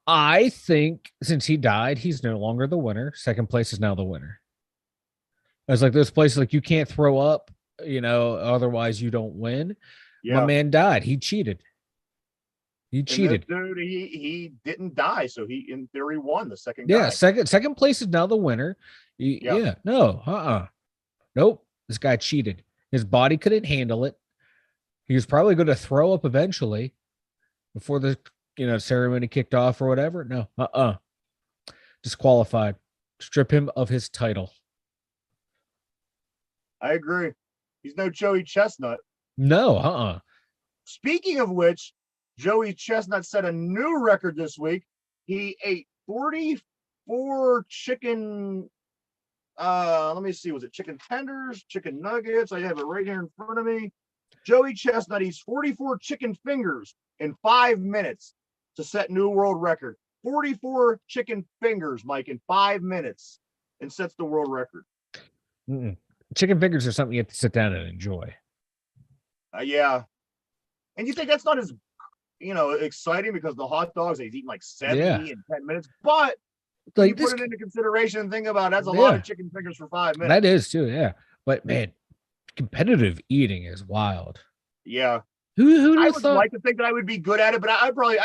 I think since he died, he's no longer the winner. Second place is now the winner. It's like those places like you can't throw up, you know, otherwise you don't win. Yeah. My man died. He cheated. He cheated. Dude, he didn't die, so he in theory won the second guy. Yeah, second place is now the winner. Yeah, no, nope. This guy cheated. His body couldn't handle it. He was probably going to throw up eventually before the ceremony kicked off or whatever. No, disqualified. Strip him of his title. I agree. He's no Joey Chestnut. No, Speaking of which, Joey Chestnut set a new record this week. He ate 44 chicken. Let me see. Was it chicken tenders, chicken nuggets? I have it right here in front of me. Joey Chestnut eats 44 chicken fingers in 5 minutes to set new world record. 44 chicken fingers, Mike, in 5 minutes, and sets the world record. Chicken fingers are something you have to sit down and enjoy. Yeah. And you think that's not as, exciting because the hot dogs, he's eating like 70 in 10 minutes. But like, you put it into consideration and think about it, that's a lot of chicken fingers for 5 minutes. That is too, yeah. But man, competitive eating is wild. Yeah. Who I would like to think that I would be good at it, but I'd probably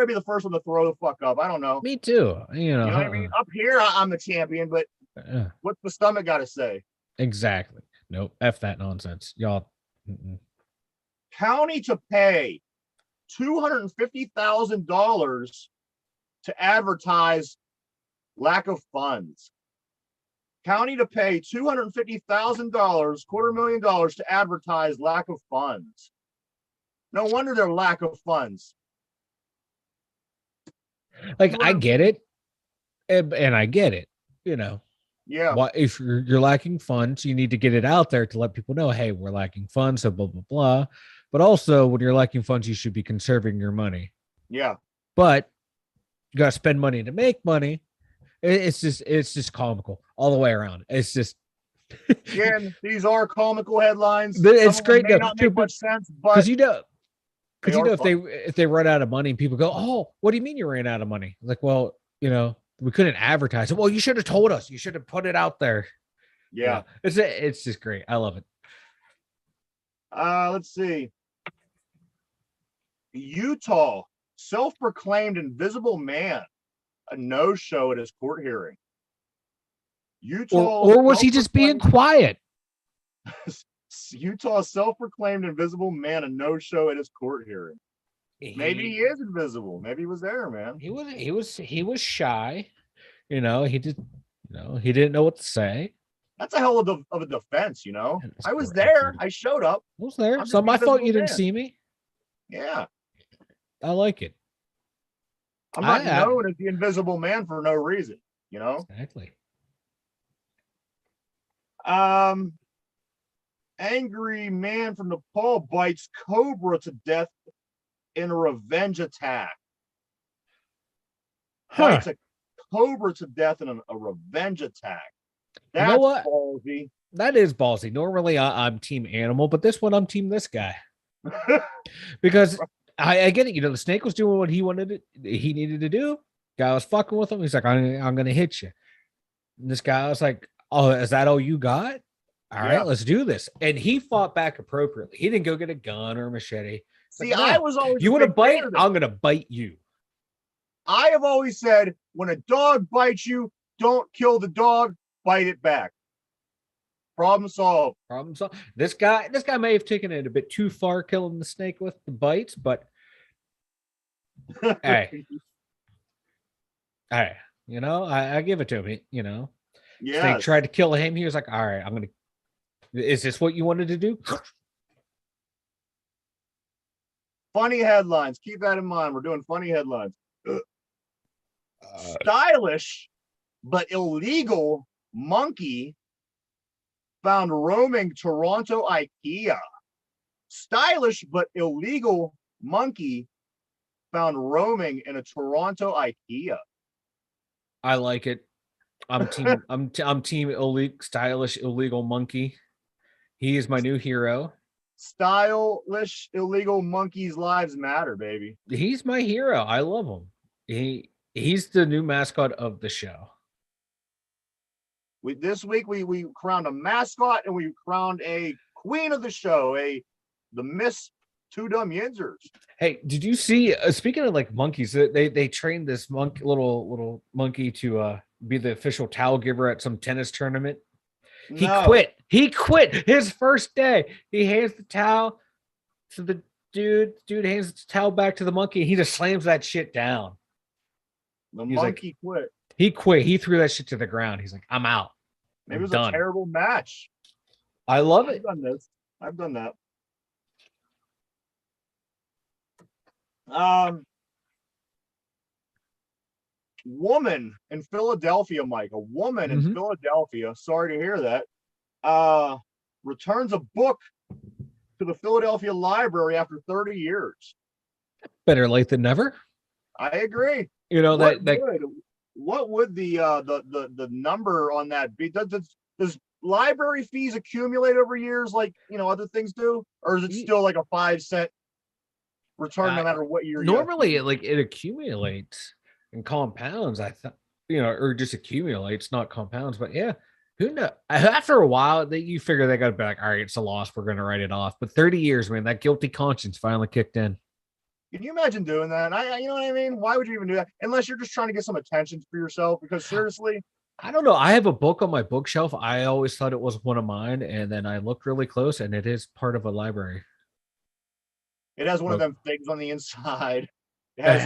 be the first one to throw the fuck up. I don't know. Me too. You know what I mean? Up here, I'm the champion, but what's the stomach got to say? Exactly. Nope. F that nonsense. Y'all. County to pay $250,000 to advertise lack of funds. County to pay $250,000, $250,000 to advertise lack of funds. No wonder their lack of funds. Like, I get it. And I get it, Yeah. Why, if you're lacking funds, you need to get it out there to let people know, hey, we're lacking funds, so blah, blah, blah. But also, when you're lacking funds, you should be conserving your money. Yeah. But you got to spend money to make money. It's just comical all the way around. It's just. Again, these are comical headlines. It's great. May not make much sense, but if they run out of money, people go, oh, what do you mean you ran out of money? Like, well, we couldn't advertise it. Well, you should have told us. You should have put it out there. Yeah. It's just great. I love it. Let's see. Utah, self-proclaimed invisible man, a no-show at his court hearing. Utah, or was he just being quiet? Utah, self-proclaimed invisible man, a no-show at his court hearing. Maybe he is invisible. Maybe he was there, man. He was shy. He didn't know what to say. That's a hell of a defense, I was there. I showed up. I was there. So my fault you didn't see me. Yeah. I like it. I'm not known as the invisible man for no reason, Exactly. Angry man from Nepal bites cobra to death in a revenge attack. Bites a cobra to death in a revenge attack. That's ballsy. That is ballsy. Normally I'm team animal, but this one I'm team this guy. Because I get it. The snake was doing what he needed to do. Guy was fucking with him. He's like, I'm going to hit you. And this guy was like, oh, is that all you got? All right, let's do this. And he fought back appropriately. He didn't go get a gun or a machete. See, I was always. You want to bite? I'm going to bite you. I have always said, when a dog bites you, don't kill the dog, bite it back. Problem solved. Problem solved. This guy may have taken it a bit too far, killing the snake with the bites, but hey, I give it to him. Snake Yes. tried to kill him. He was like, all right, is this what you wanted to do? Funny headlines. Keep that in mind. We're doing funny headlines. Stylish but illegal monkey found roaming Toronto Ikea. Stylish but illegal monkey found roaming in a Toronto Ikea. I like it. I'm team illegal, stylish illegal monkey. He is my new hero. Stylish illegal monkeys' lives matter, baby. He's my hero. I love him. He's the new mascot of the show. This week we crowned a mascot and we crowned a queen of the show, the Miss Two Dum Yinzers. Hey, did you see? Speaking of like monkeys, they trained this little monkey to be the official towel giver at some tennis tournament. He quit. He quit his first day. He hands the towel to the dude. Dude hands the towel back to the monkey. He just slams that shit down. The monkey quit. He quit. He threw that shit to the ground. He's like, I'm out. Maybe it was a terrible match. I love it. I've done that. Woman in Philadelphia, Mike. A woman in Philadelphia. Sorry to hear that. Returns a book to the Philadelphia Library after 30 years. Better late than never. I agree. What would the number on that be? Does library fees accumulate over years like other things do, or is it still like a 5-cent return no matter what year? Normally, it accumulates and compounds. I thought or just accumulates, not compounds. But yeah, who knows? After a while, that you figure they got to be like, all right, it's a loss. We're going to write it off. But 30 years, man, that guilty conscience finally kicked in. Can you imagine doing that? You know what I mean? Why would you even do that? Unless you're just trying to get some attention for yourself. Because seriously, I don't know. I have a book on my bookshelf. I always thought it was one of mine, and then I looked really close, and it is part of a library. It has one of them things on the inside. It has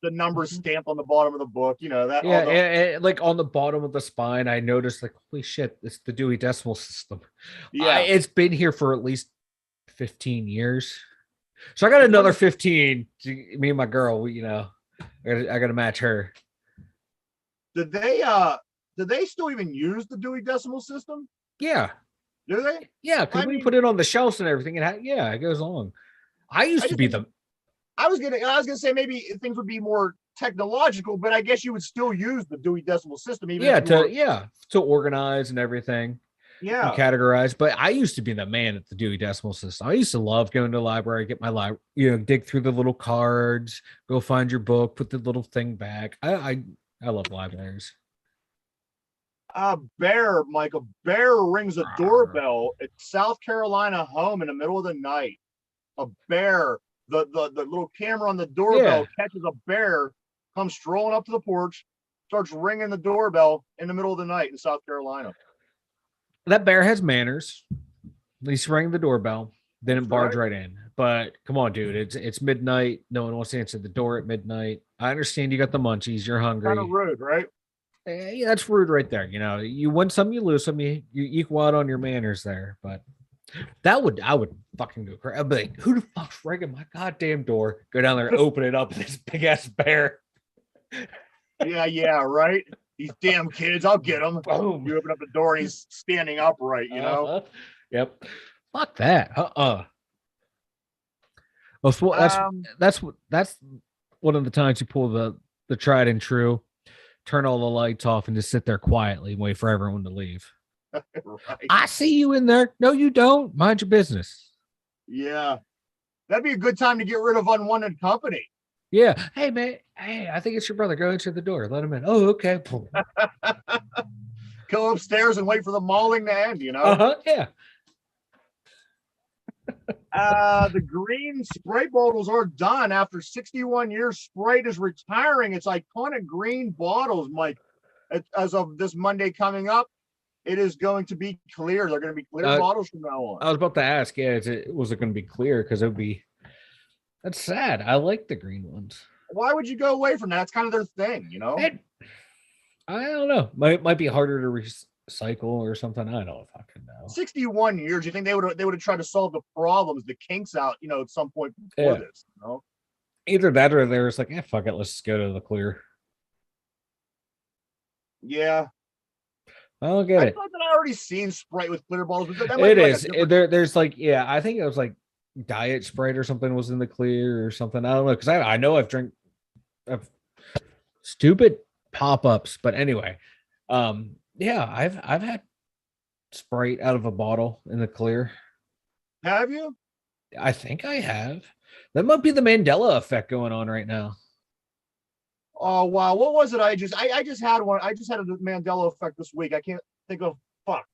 the number stamped on the bottom of the book. That. Yeah, and like on the bottom of the spine, I noticed like, holy shit, it's the Dewey Decimal System. Yeah, it's been here for at least 15 years. So I got another 15. Me and my girl, I got to match her. Did they still even use the Dewey Decimal System? Yeah. Do they? Yeah, because we put it on the shelves and everything. It goes along. I used to be the. I was gonna say maybe things would be more technological, but I guess you would still use the Dewey Decimal System, even to organize and everything. Yeah, and categorize. But I used to be the man at the Dewey Decimal System. I used to love going to the library, get my dig through the little cards, go find your book, put the little thing back. I love libraries. A bear rings a doorbell at South Carolina home in the middle of the night. A bear, the little camera on the doorbell catches a bear, comes strolling up to the porch, starts ringing the doorbell in the middle of the night in South Carolina. That bear has manners. At least rang the doorbell, didn't barge right in. But come on, dude, it's midnight. No one wants to answer the door at midnight. I understand you got the munchies. You're hungry. Kind of rude, right? Yeah, that's rude right there. You win some, you lose some. You equal out on your manners there. But I would fucking go crazy. I'd be like, who the fuck's ringing my goddamn door? Go down there and open it up. This big ass bear. Yeah, right. These damn kids, I'll get them. Boom. You open up the door and he's standing upright, Yep. Fuck that. Well, that's one of the times you pull the tried and true, turn all the lights off and just sit there quietly and wait for everyone to leave. Right. I see you in there. No, you don't. Mind your business. Yeah. That'd be a good time to get rid of unwanted company. Yeah. Hey, man. Hey, I think it's your brother. Go into the door. Let him in. Oh, okay. Go upstairs and wait for the mauling to end, Yeah. The green Sprite bottles are done. After 61 years, Sprite is retiring its iconic green bottles, Mike. As of this Monday coming up, It is going to be clear. They're going to be clear bottles from now on. I was about to ask, was it going to be clear? Because that's sad. I like the green ones. Why would you go away from that? It's kind of their thing, you know? I don't know. Might be harder to recycle or something. I don't fucking know. 61 years. You think they would have tried to solve the problems, the kinks out, at some point before this, Either that or they're just like, fuck it, let's just go to the clear. Yeah. I don't get it. I thought that I already seen Sprite with clear bottles. But It is. There's like, I think it was like Diet Sprite or something was in the clear or something. I don't know, because I know I've drank stupid pop-ups, but anyway, I've had Sprite out of a bottle in the clear. Have you? I think I have. That might be the Mandela effect going on right now. Oh wow, what was it? I just had one. I just had a Mandela effect this week. I can't think of fuck.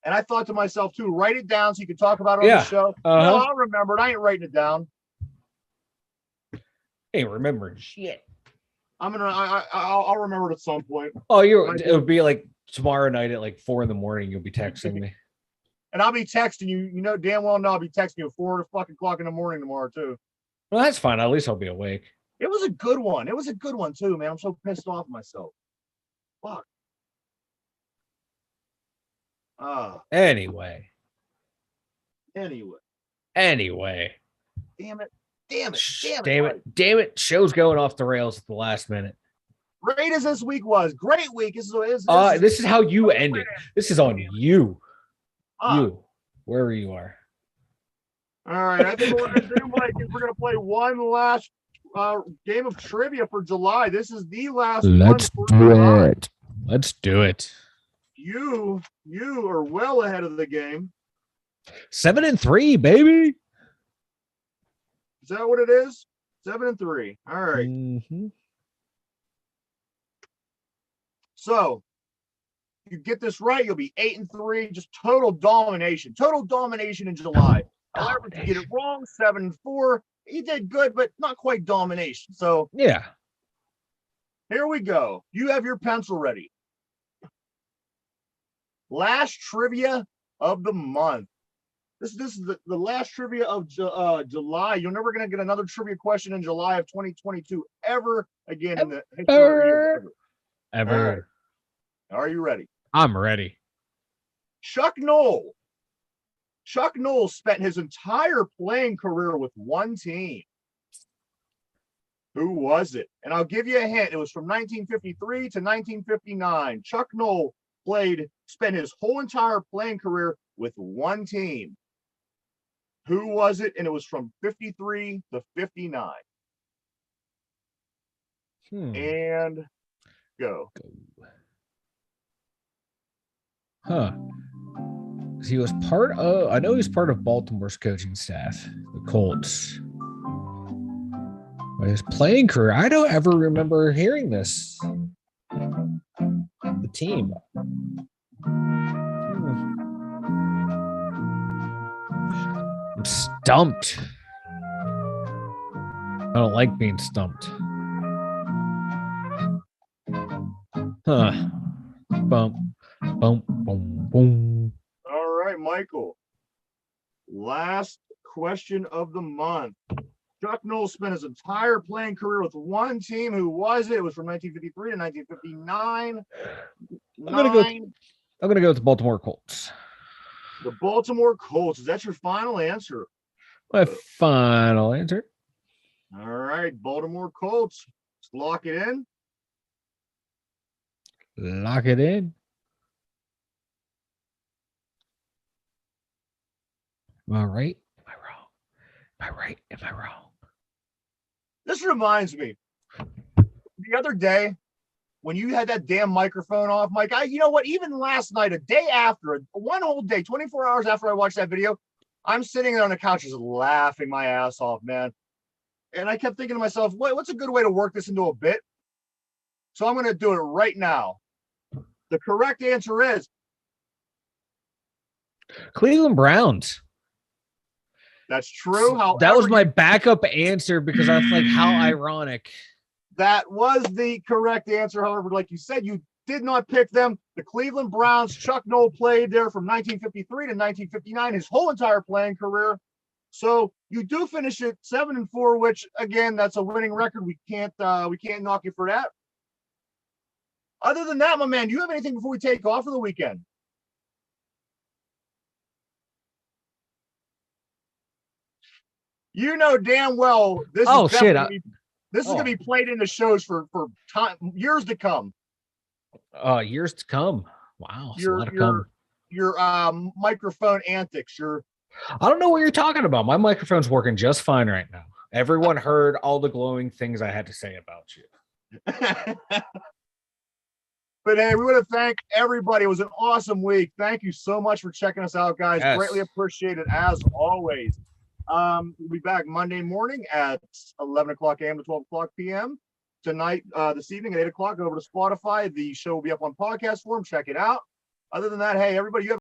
And I thought to myself too, write it down so you can talk about it on the show. No, I'll remember it. I ain't writing it down. Ain't remembering shit. I'll remember it at some point. Oh, it'll be like tomorrow night at like 4 a.m. You'll be texting me. And I'll be texting you. You know damn well I'll be texting you at 4 o'clock in the morning tomorrow too. Well, that's fine. At least I'll be awake. It was a good one. It was a good one too, man. I'm so pissed off myself. Fuck. Anyway. Damn it. Show's going off the rails at the last minute. Great as this week was. Great week. This is how you end it. This is on you. You. Wherever you are. All right. I think what we're going to do, Mike, is we're going to play one last game of trivia for July. This is the last one. Let's do it. You are well ahead of the game. 7-3, baby. Is that what it is? 7-3. All right. Mm-hmm. So you get this right, you'll be 8-3. Just total domination. Total domination in July. However, if you get it wrong, 7-4. You did good, but not quite domination. So yeah. Here we go. You have your pencil ready. Last trivia of the month. This is the last trivia of July. You're never going to get another trivia question in July of 2022 ever again in the history ever. Right. Are you ready? I'm ready. Chuck Noll spent his entire playing career with one team. Who was it? And I'll give you a hint. It was from 1953 to 1959. Chuck Noll spent his whole entire playing career with one team. Who was it? And it was from 53 to 59. And go. Huh. He was I know he's part of Baltimore's coaching staff, the Colts. But his playing career, I don't ever remember hearing this. The team. I'm stumped. I don't like being stumped. Huh. Bump, bump, boom, boom. All right, Michael. Last question of the month. Chuck Noll spent his entire playing career with one team. Who was it? It was from 1953 to 1959. I'm gonna go with the Baltimore Colts. The Baltimore Colts. Is that your final answer? My final answer. All right, Baltimore Colts. Let's lock it in. Lock it in. Am I right? Am I wrong? Am I right? Am I wrong? This reminds me. The other day, when you had that damn microphone off, Mike, you know what? Even last night, a day after, one whole day, 24 hours after I watched that video, I'm sitting on the couch just laughing my ass off, man. And I kept thinking to myself, what's a good way to work this into a bit? So I'm going to do it right now. The correct answer is Cleveland Browns. That's true. That was my backup answer because I was like, how ironic. That was the correct answer. However, like you said, you did not pick them. The Cleveland Browns, Chuck Noll played there from 1953 to 1959, his whole entire playing career. So you do finish it 7-4, which again, that's a winning record. We can't knock you for that. Other than that, my man, do you have anything before we take off for the weekend? You know damn well this Oh, is shit. this is gonna be played in the shows for time years to come. Years to come. Wow, it's a lot to come. Your microphone antics. I don't know what you're talking about. My microphone's working just fine right now. Everyone heard all the glowing things I had to say about you. But hey, we want to thank everybody. It was an awesome week. Thank you so much for checking us out, guys. Yes. Greatly appreciated as always. We'll be back Monday morning at 11 o'clock a.m. to 12 o'clock p.m. Tonight, this evening at 8 o'clock, over to Spotify. The show will be up on podcast form. Check it out. Other than that, hey, everybody, you have